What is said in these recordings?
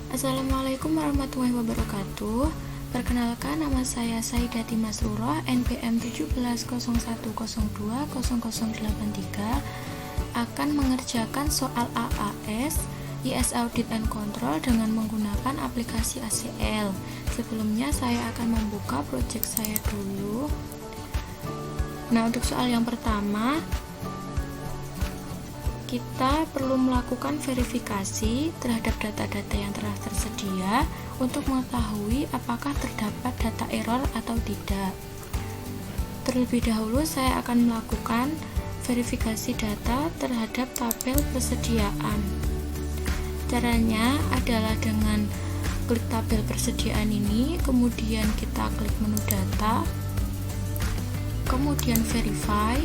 Assalamualaikum warahmatullahi wabarakatuh. Perkenalkan, nama saya Saidati Masrurah, NPM 1701020083, akan mengerjakan soal AAS IS Audit and Control dengan menggunakan aplikasi ACL. Sebelumnya saya akan membuka project saya dulu. Nah, untuk soal yang pertama, kita perlu melakukan verifikasi terhadap data-data yang telah tersedia untuk mengetahui apakah terdapat data error atau tidak. Terlebih dahulu saya akan melakukan verifikasi data terhadap tabel persediaan. Caranya adalah dengan klik tabel persediaan ini, kemudian kita klik menu data, kemudian verify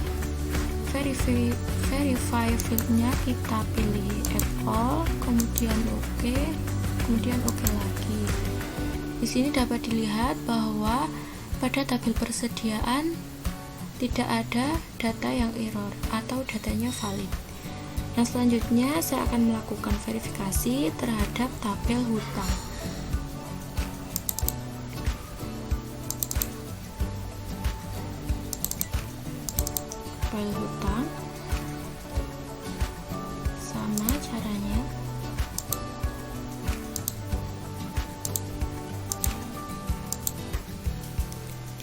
fieldnya kita pilih add all, kemudian oke, kemudian oke lagi. Di sini dapat dilihat bahwa pada tabel persediaan tidak ada data yang error atau datanya valid. Nah, selanjutnya saya akan melakukan verifikasi terhadap tabel hutang. File hutang sama caranya.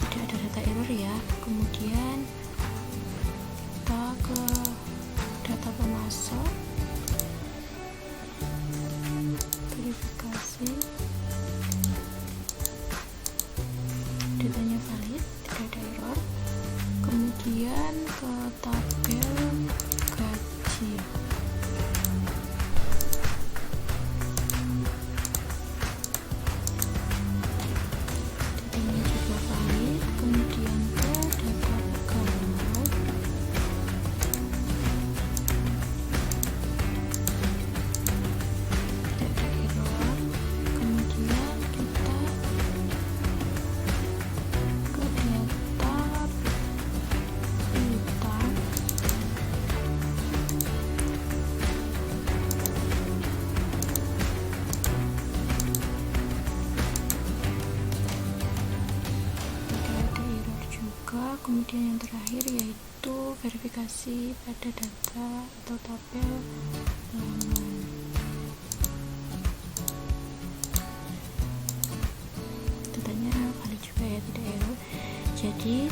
Tidak ada data error ya. Kemudian kita ke data pemasok, verifikasi, datanya valid, tidak ada error. Kemudian ke tabel gaji, datanya juga valid. Kemudian ke data pegawai, tidak ada error. Kemudian kita ke data hutang, tidak ada error juga. Kemudian yang terakhir yaitu verifikasi pada data atau tabel halaman. Datanya valid juga ya, tidak error. Jadi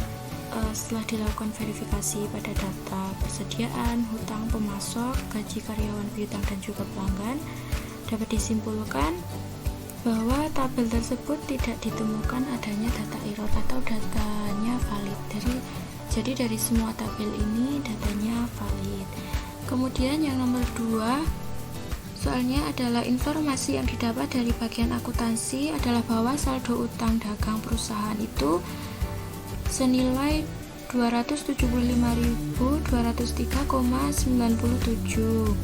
setelah dilakukan verifikasi pada data persediaan, hutang, pemasok, gaji karyawan, piutang, dan juga pelanggan, dapat disimpulkan bahwa tabel tersebut tidak ditemukan adanya data error atau datanya valid. Jadi dari semua tabel ini datanya valid. Kemudian yang nomor 2, soalnya adalah informasi yang didapat dari bagian akuntansi adalah bahwa saldo utang dagang perusahaan itu senilai 275.203,97.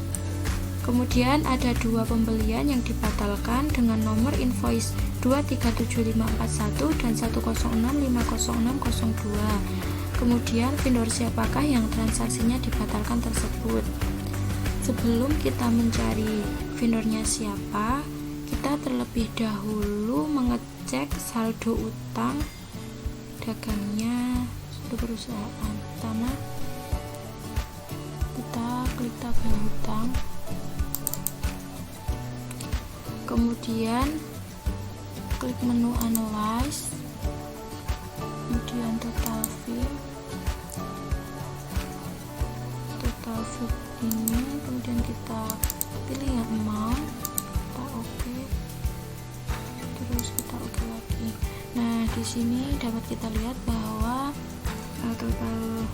Kemudian ada 2 pembelian yang dibatalkan dengan nomor invoice 237541 dan 106500602. Kemudian vendor siapakah yang transaksinya dibatalkan tersebut? Sebelum kita mencari vendornya siapa, kita terlebih dahulu mengecek saldo utang dagangnya suatu perusahaan. Pertama, kita klik tabel hutang, kemudian klik menu analyze, kemudian total field ini, kemudian kita pilih yang amount, kita oke, terus kita oke lagi. Nah, di sini dapat kita lihat bahwa total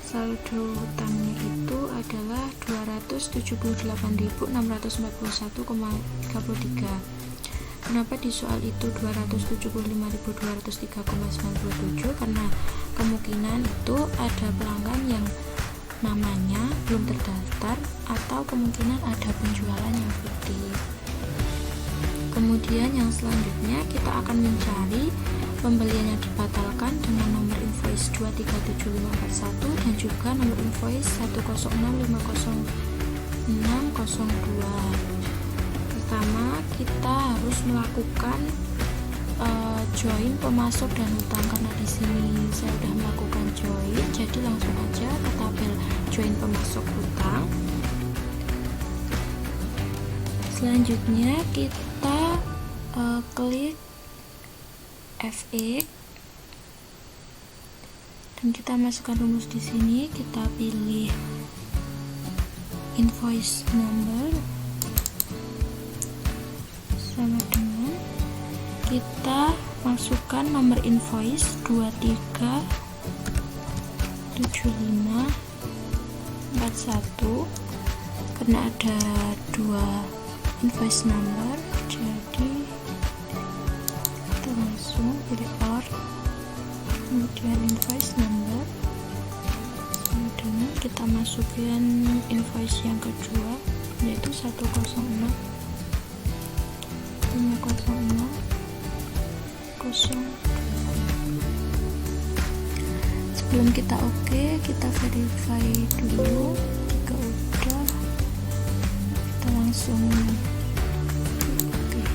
saldo hutangnya itu adalah 278.641,33. Kenapa di soal itu 275.203,97? Karena kemungkinan itu ada pelanggan yang namanya belum terdaftar atau kemungkinan ada penjualan yang fiktif. Kemudian yang selanjutnya kita akan mencari pembelian yang dibatalkan dengan nomor invoice 237541 dan juga nomor invoice 106500602. Pertama kita harus melakukan join pemasok dan hutang, karena di sini saya sudah melakukan join, jadi langsung aja ke tabel join pemasok hutang. Selanjutnya kita klik FX dan kita masukkan rumus di sini. Kita pilih invoice number sama dengan kita masukkan nomor invoice 237541 karena ada dua invoice number, jadi kita langsung pilih OR, kemudian invoice number, kemudian kita masukkan invoice yang kedua yaitu 1065060. Sebelum kita oke, kita verify dulu. Jika udah, kita langsung oke.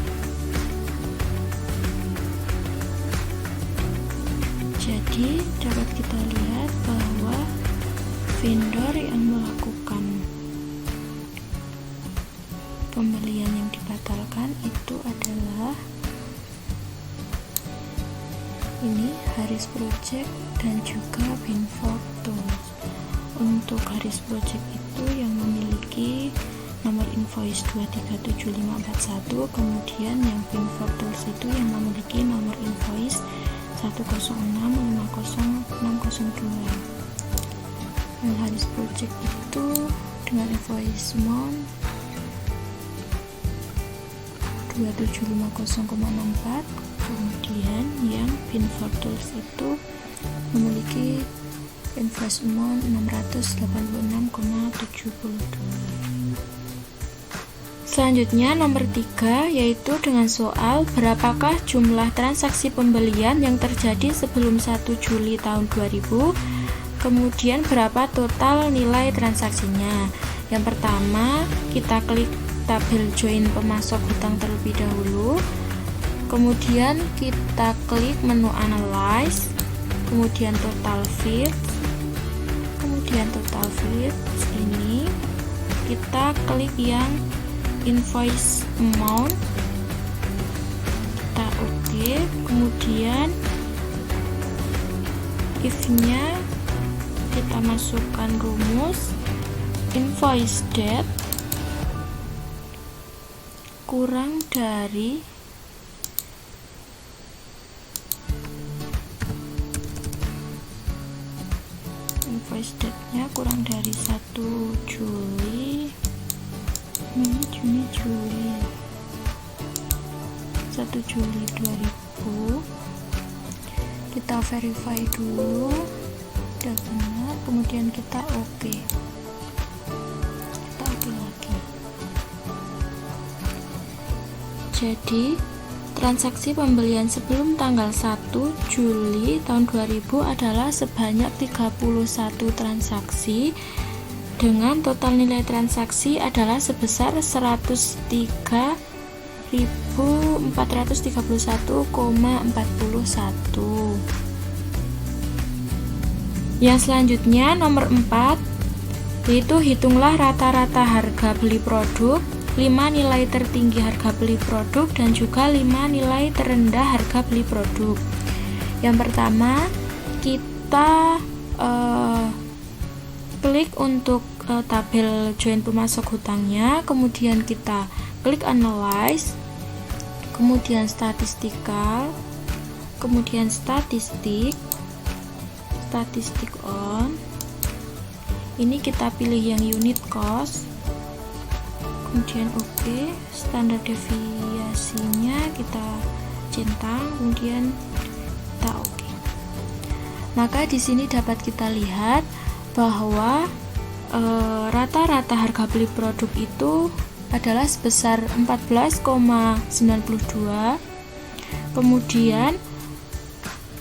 Jadi dapat kita lihat bahwa vendor yang melakukan pembelian yang dibatalkan itu adalah ini Haris Project dan juga Binford Tools. Untuk Haris Project itu yang memiliki nomor invoice 237541, kemudian yang Binford Tools itu yang memiliki nomor invoice 106506002. Yang Haris Project itu dengan invoice amount 2750,64, kemudian yang Binford Tools itu memiliki invoice amount 686,72. Selanjutnya nomor 3 yaitu dengan soal berapakah jumlah transaksi pembelian yang terjadi sebelum 1 Juli tahun 2000, kemudian berapa total nilai transaksinya. Yang pertama kita klik tabel join pemasok hutang terlebih dahulu, kemudian kita klik menu analyze, kemudian total feeds, ini kita klik yang invoice amount, kita oke, kemudian if nya kita masukkan rumus invoice date kurang dari invoice date-nya kurang dari 1 Juli, Mei, Juni, Juli, 1 Juli 2000. Kita verify dulu udah benar, kemudian kita oke. Kita oke lagi. Jadi transaksi pembelian sebelum tanggal 1 Juli tahun 2000 adalah sebanyak 31 transaksi dengan total nilai transaksi adalah sebesar 103.431,41. Yang selanjutnya nomor 4 yaitu hitunglah rata-rata harga beli produk, 5 nilai tertinggi harga beli produk, dan juga 5 nilai terendah harga beli produk. Yang pertama kita klik untuk tabel join pemasok hutangnya, kemudian kita klik analyze, kemudian statistikal, kemudian statistik on. Ini kita pilih yang unit cost, kemudian oke, standar deviasinya kita centang, kemudian kita oke. Maka di sini dapat kita lihat bahwa rata-rata harga beli produk itu adalah sebesar 14,92. Kemudian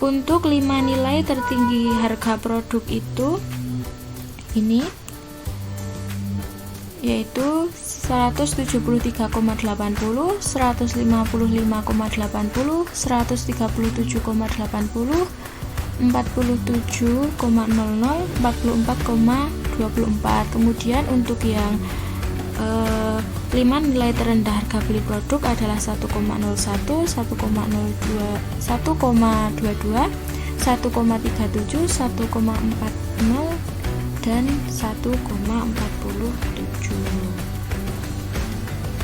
untuk 5 nilai tertinggi harga produk itu yaitu 173,80, 155,80, 137,80, 47,00, 47,00, 44,24. Kemudian untuk yang 5 nilai terendah harga beli produk adalah 1,01, 1,02, 1,22, 1,37, 1,40, dan 1,47.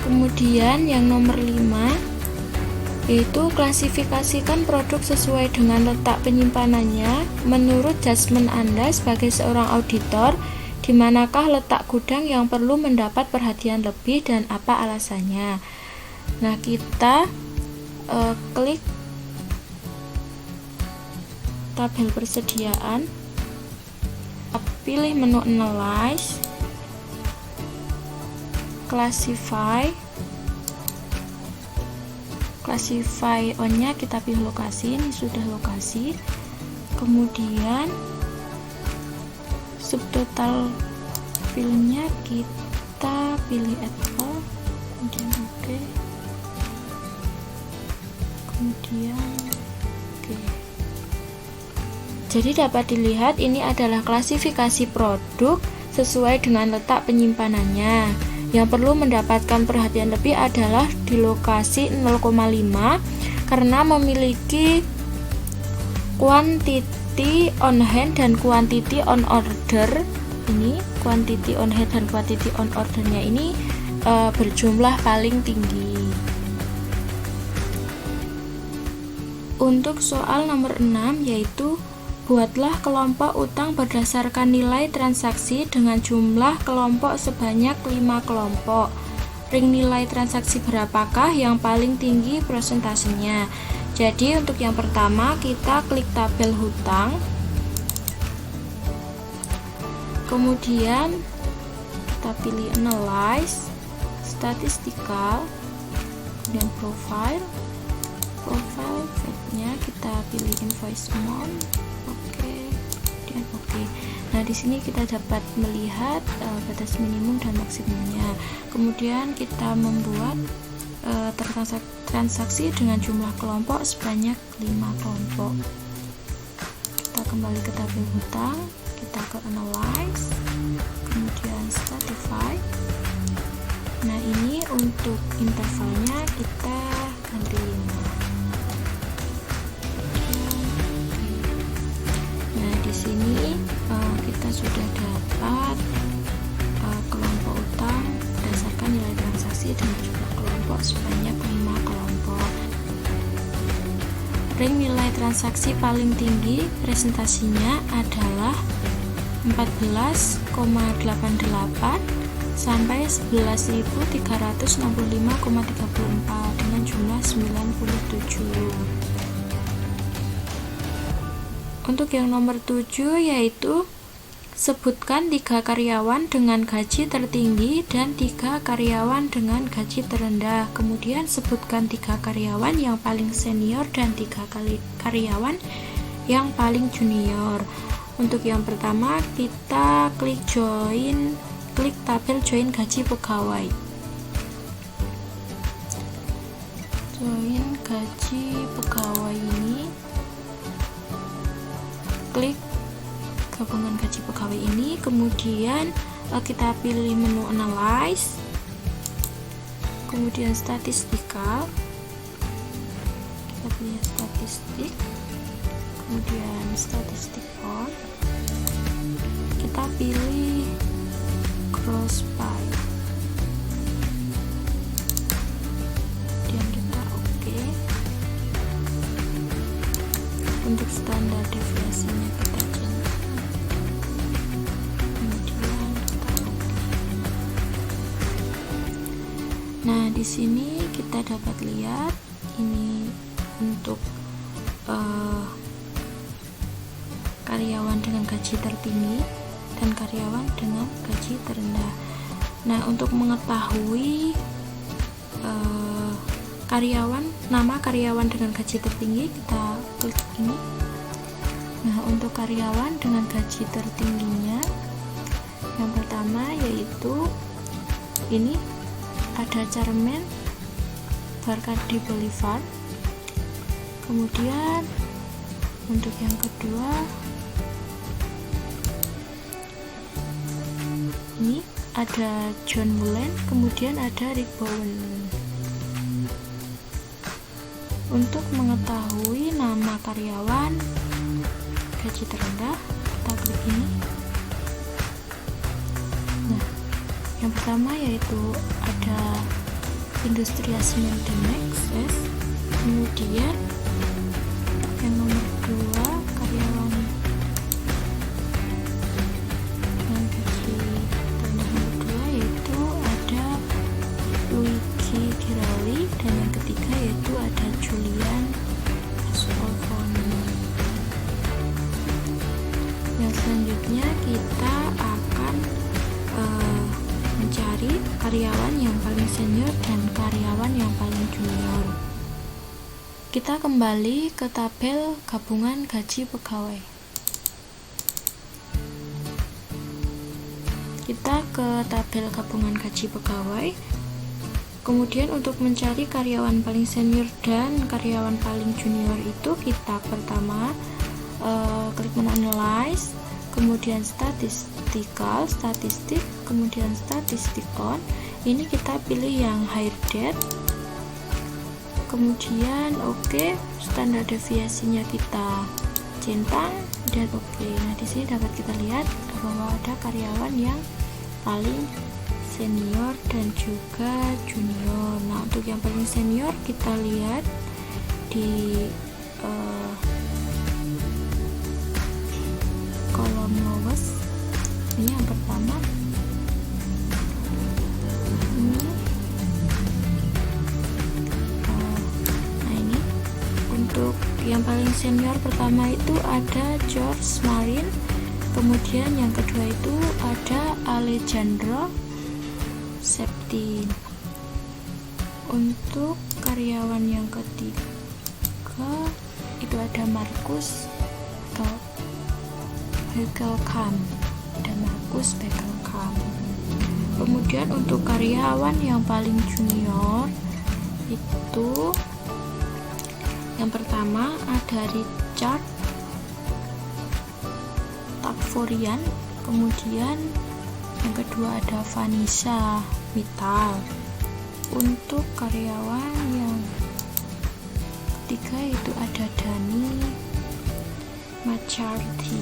Kemudian yang nomor 5 yaitu klasifikasikan produk sesuai dengan letak penyimpanannya menurut judgement Anda sebagai seorang auditor. Di manakah letak gudang yang perlu mendapat perhatian lebih dan apa alasannya? Nah, kita klik tabel persediaan, pilih menu Analyze, Classify on-nya kita pilih lokasi, ini sudah lokasi. Kemudian subtotal filmnya kita pilih Apple, kemudian oke, kemudian oke. Jadi dapat dilihat ini adalah klasifikasi produk sesuai dengan letak penyimpanannya. Yang perlu mendapatkan perhatian lebih adalah di lokasi 0,5 karena memiliki quantity on hand dan quantity on order. Ini quantity on hand dan quantity on ordernya ini berjumlah paling tinggi. Untuk soal nomor 6 yaitu buatlah kelompok utang berdasarkan nilai transaksi dengan jumlah kelompok sebanyak 5 kelompok. Ring nilai transaksi berapakah yang paling tinggi persentasenya? Jadi untuk yang pertama kita klik tabel hutang, kemudian kita pilih Analyze, Statistical, dan Profile nya kita pilih Invoice Amount, oke, dan oke. Nah di sini kita dapat melihat batas minimum dan maksimumnya. Kemudian kita membuat transaksi dengan jumlah kelompok sebanyak 5 kelompok. Kita kembali ke tabel hutang, kita ke Analyze, kemudian Stratify. Nah ini untuk intervalnya kita ganti 5. Nah di sini kita sudah dapat kelompok utang berdasarkan nilai transaksi dengan jumlah kelompok sebanyak 5 kelompok. Ring nilai transaksi paling tinggi presentasinya adalah 14,88 sampai 11.365,34 dengan jumlah 97. Untuk yang nomor 7 yaitu sebutkan 3 karyawan dengan gaji tertinggi dan 3 karyawan dengan gaji terendah. Kemudian sebutkan 3 karyawan yang paling senior dan 3 karyawan yang paling junior. Untuk yang pertama kita klik tabel join gaji pegawai. Join gaji pegawai ini, klik gabungan gaji pegawai ini, kemudian kita pilih menu Analyze, kemudian Statistical, kita pilih statistik, kemudian statistik on, kita pilih gross pay, kemudian kita oke. Untuk standar deviasinya kita centang, kemudian kita oke. Nah di sini kita dapat lihat ini untuk karyawan dengan gaji tertinggi dan karyawan dengan gaji terendah. Nah untuk mengetahui nama karyawan dengan gaji tertinggi kita klik ini. Nah untuk karyawan dengan gaji tertingginya yang pertama yaitu ini ada Charmaine Bacardi Boulevard. Kemudian untuk yang kedua ini ada John Mullen, kemudian ada Rick Bowen. Untuk mengetahui nama karyawan gaji terendah, kita klik ini. Nah, yang pertama yaitu ada Industrias Maintenance, kemudian yang nomor 2 karyawan yang gaji terendah nomor 2 yaitu ada Luigi Girelli, dan yang ketiga yaitu ada Julian Ascolfoni. Yang selanjutnya kita akan mencari karyawan yang paling senior dan karyawan yang paling junior. Kita kembali ke tabel gabungan gaji pegawai. Kita ke tabel gabungan gaji pegawai. Kemudian untuk mencari karyawan paling senior dan karyawan paling junior itu kita pertama klik menu analyze, kemudian statistik, kemudian statistik on. Ini kita pilih yang higher date, kemudian oke, standar deviasinya kita centang dan oke. Nah, di sini dapat kita lihat bahwa ada karyawan yang paling senior dan juga junior. Nah, untuk yang paling senior kita lihat di kolom lowest. Ini yang pertama. Nah, ini untuk yang paling senior pertama itu ada George Marin, kemudian yang kedua itu ada Alejandro Septin. Untuk karyawan yang ketiga itu ada Markus Begelkamp. Kemudian untuk karyawan yang paling junior itu yang pertama ada Richard Takforian, kemudian yang kedua ada Vanessa Vital. Untuk karyawan yang ketiga itu ada Dani Machardi.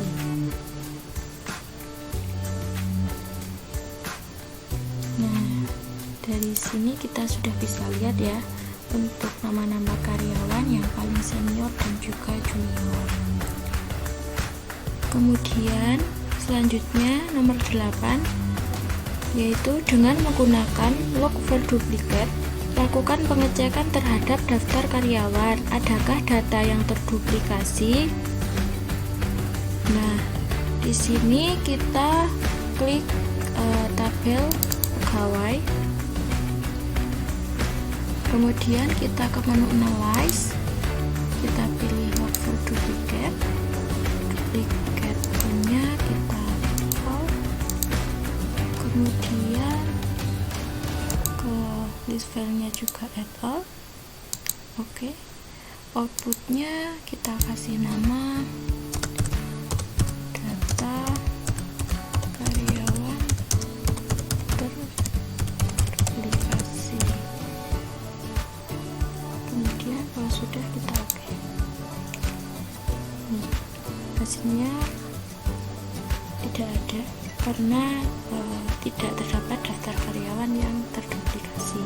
Nah, dari sini kita sudah bisa lihat ya untuk nama-nama karyawan yang paling senior dan juga junior. Kemudian selanjutnya nomor 8 yaitu dengan menggunakan look for duplicate, lakukan pengecekan terhadap daftar karyawan, adakah data yang terduplikasi. Nah, di sini kita klik tabel pegawai, kemudian kita ke menu analyze, kita pilih look for duplicate, duplicate-nya kita all, kemudian ke list filenya juga add all. Oke, outputnya kita kasih nama data karyawan terduplikasi. Kemudian kalau sudah kita oke. Hasilnya tidak ada karena tidak terdapat daftar karyawan yang terduplikasi.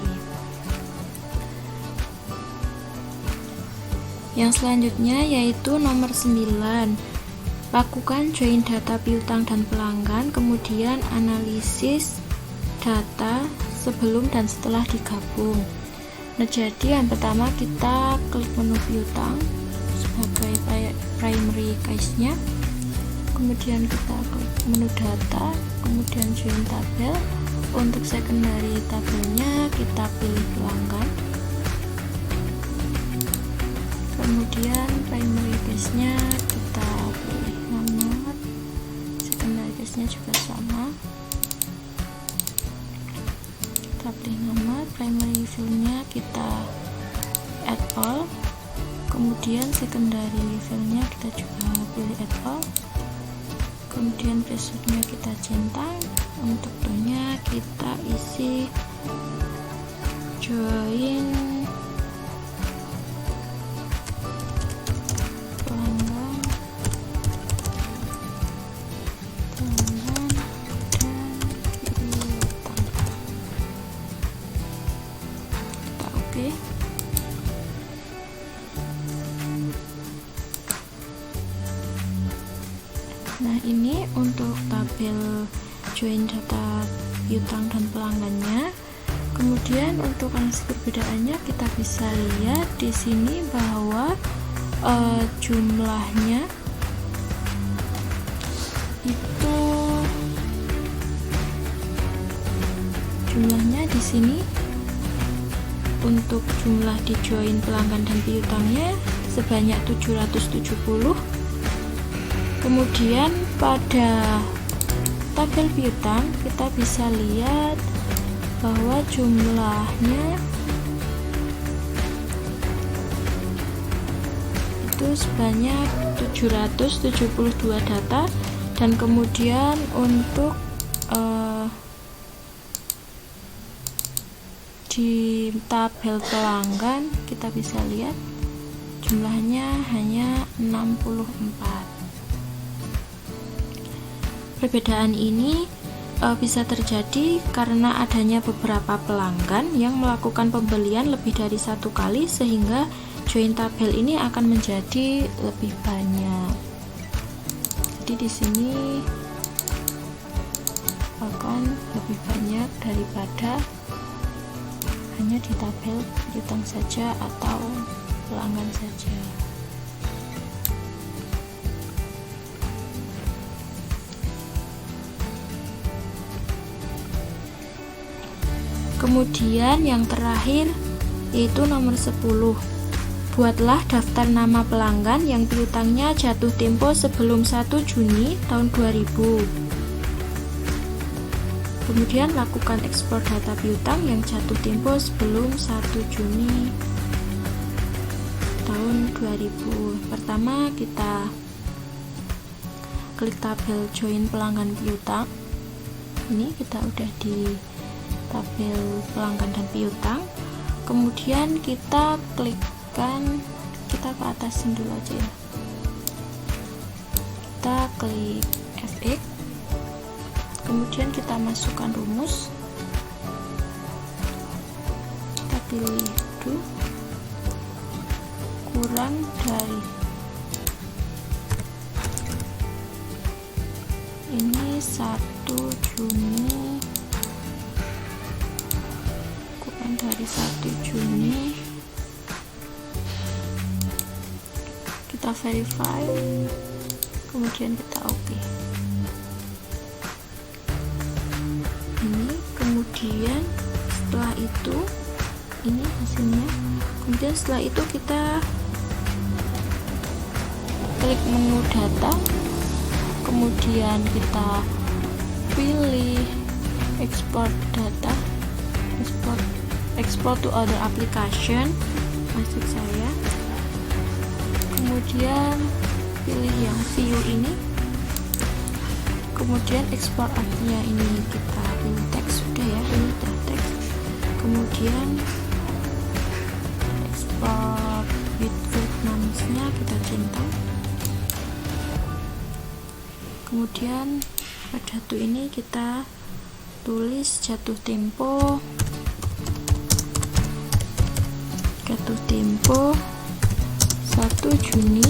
Yang selanjutnya yaitu nomor 9, lakukan join data piutang dan pelanggan, kemudian analisis data sebelum dan setelah digabung. Nah, jadi yang pertama kita klik menu piutang sebagai primary case-nya, kemudian kita klik menu data, kemudian join tabel. Untuk secondary tabelnya kita pilih pelanggan, kemudian primary case-nya kita pilih nomor, secondary case-nya juga sama, kita kemudian secondary filenya kita juga pilih add all, kemudian passwordnya kita centang, untuk tone-nya kita isi join pelanggan dan piutang. Kita oke. Nah, ini untuk tabel join data piutang dan pelanggannya. Kemudian untuk analisa perbedaannya kita bisa lihat di sini bahwa jumlahnya itu di sini untuk jumlah di join pelanggan dan piutangnya sebanyak 770. Kemudian pada tabel piutang kita bisa lihat bahwa jumlahnya itu sebanyak 772 data, dan kemudian untuk di tabel pelanggan kita bisa lihat jumlahnya hanya 64. Perbedaan ini bisa terjadi karena adanya beberapa pelanggan yang melakukan pembelian lebih dari satu kali, sehingga join tabel ini akan menjadi lebih banyak. Jadi di sini akan lebih banyak daripada hanya di tabel piutang saja atau pelanggan saja. Kemudian yang terakhir yaitu nomor 10. Buatlah daftar nama pelanggan yang piutangnya jatuh tempo sebelum 1 Juni tahun 2000. Kemudian lakukan ekspor data piutang yang jatuh tempo sebelum 1 Juni tahun 2000. Pertama kita klik tabel join pelanggan piutang. Ini kita udah di tabel pelanggan dan piutang. Kemudian kita klikkan, kita ke atasin dulu aja ya, kita klik FX, kemudian kita masukkan rumus, kita pilih do kurang dari ini 1 Juni, dari 1 Juni, kita verify, kemudian kita oke. Ini kemudian setelah itu ini hasilnya. Kemudian setelah itu kita klik menu data, kemudian kita pilih export data, export to other application, masuk saya, kemudian pilih yang view ini, kemudian ekspor artinya ini kita pilih teks, sudah ya, ini udah teks, kemudian ekspor with Vietnamese-nya kita centang, kemudian pada satu ini kita tulis jatuh tempo 1 Juni,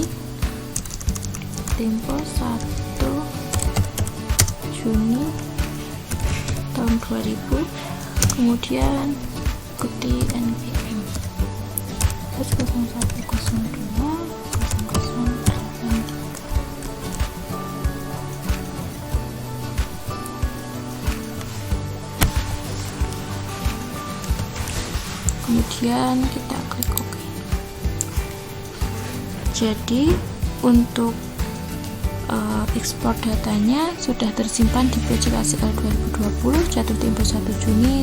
tempo 1 Juni tahun 2000, kemudian ikuti NPM 0102 0083. Kemudian kita klik OK. Jadi untuk ekspor datanya sudah tersimpan di project ACL 2020, jatuh tempo 1 Juni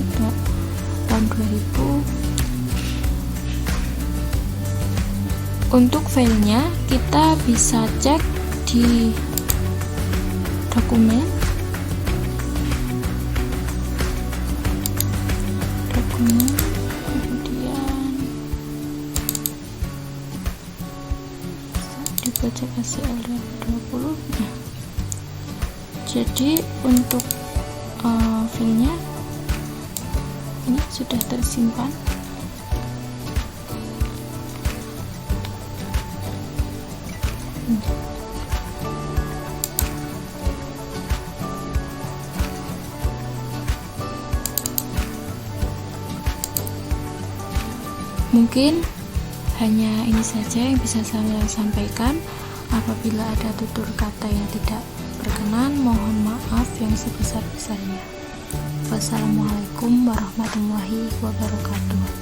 tahun 2000. Untuk filenya kita bisa cek di dokumen, kemudian dibaca SCL 2020. Nah, jadi untuk filenya ini sudah tersimpan. Mungkin hanya ini saja yang bisa saya sampaikan. Apabila ada tutur kata yang tidak berkenan, mohon maaf yang sebesar-besarnya. Wassalamualaikum warahmatullahi wabarakatuh.